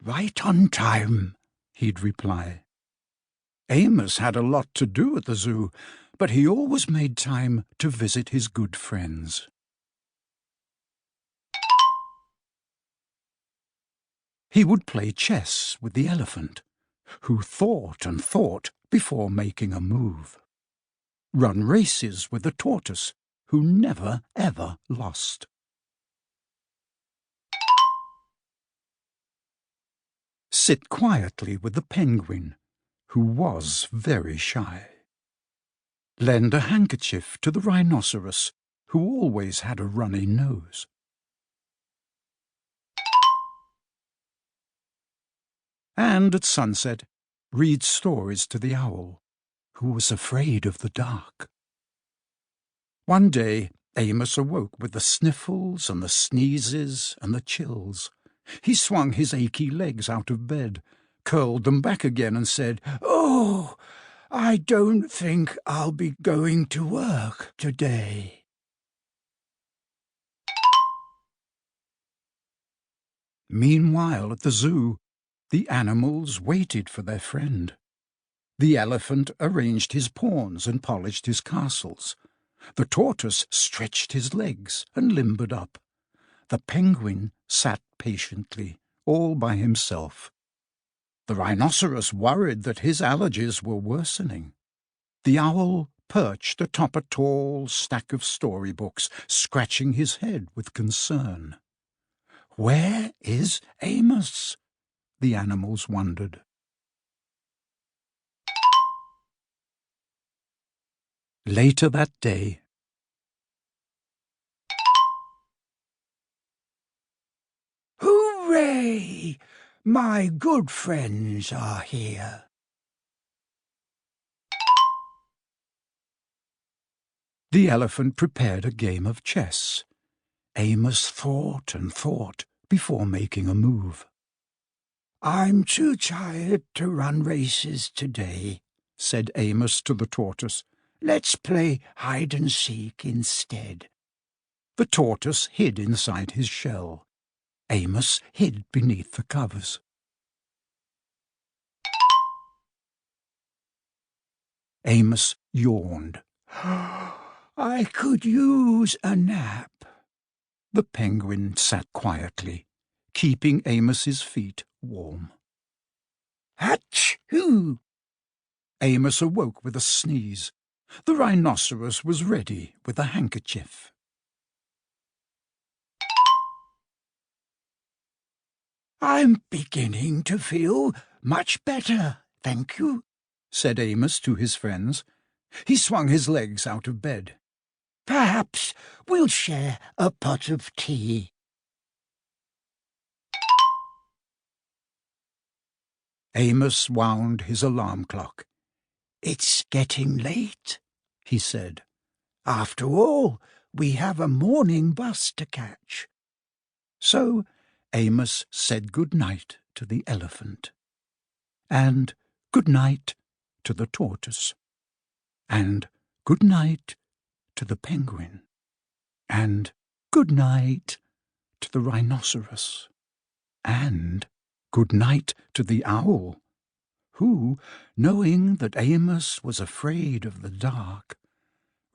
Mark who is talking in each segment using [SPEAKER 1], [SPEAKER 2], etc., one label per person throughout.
[SPEAKER 1] "Right on time," he'd reply. Amos had a lot to do at the zoo, but he always made time to visit his good friends. He would play chess with the elephant, who thought and thought before making a move. Run races with the tortoise, who never, ever lost. Sit quietly with the penguin, who was very shy. Lend a handkerchief to the rhinoceros, who always had a runny nose. And at sunset, read stories to the owl, who was afraid of the dark. One day, Amos awoke with the sniffles and the sneezes and the chills. He swung his achy legs out of bed, curled them back again and said, "Oh, I don't think I'll be going to work today." Meanwhile, at the zoo, the animals waited for their friend. The elephant arranged his pawns and polished his castles. The tortoise stretched his legs and limbered up. The penguin sat patiently, all by himself. The rhinoceros worried that his allergies were worsening. The owl perched atop a tall stack of storybooks, scratching his head with concern. "Where is Amos?" the animals wondered. Later that day, "Hooray! My good friends are here." The elephant prepared a game of chess. Amos thought and thought before making a move. "I'm too tired to run races today," said Amos to the tortoise. "Let's play hide-and-seek instead." The tortoise hid inside his shell. Amos hid beneath the covers. Amos yawned. "I could use a nap." The penguin sat quietly, keeping Amos's feet warm. "Achoo!" Amos awoke with a sneeze. The rhinoceros was ready with a handkerchief. "I'm beginning to feel much better, thank you," said Amos to his friends. He swung his legs out of bed. "Perhaps we'll share a pot of tea." Amos wound his alarm clock. "It's getting late," he said. "After all, we have a morning bus to catch." So Amos said good night to the elephant, and good night to the tortoise, and good night to the penguin, and good night to the rhinoceros, and good night to the owl, who, knowing that Amos was afraid of the dark,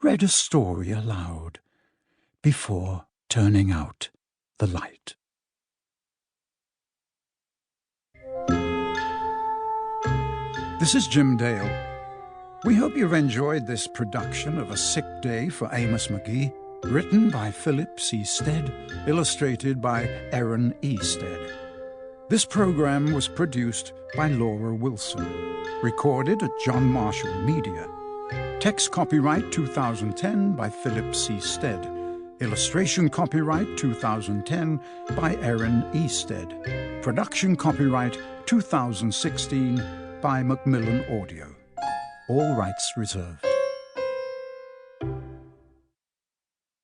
[SPEAKER 1] read a story aloud before turning out the light. This is Jim Dale. We hope you've enjoyed this production of A Sick Day for Amos McGee, written by Philip C. Stead, illustrated by Aaron E. Stead. This program was produced by Laura Wilson, recorded at John Marshall Media. Text copyright 2010 by Philip C. Stead. Illustration copyright 2010 by Aaron E. Stead. Production copyright 2016 by Macmillan Audio. All rights reserved.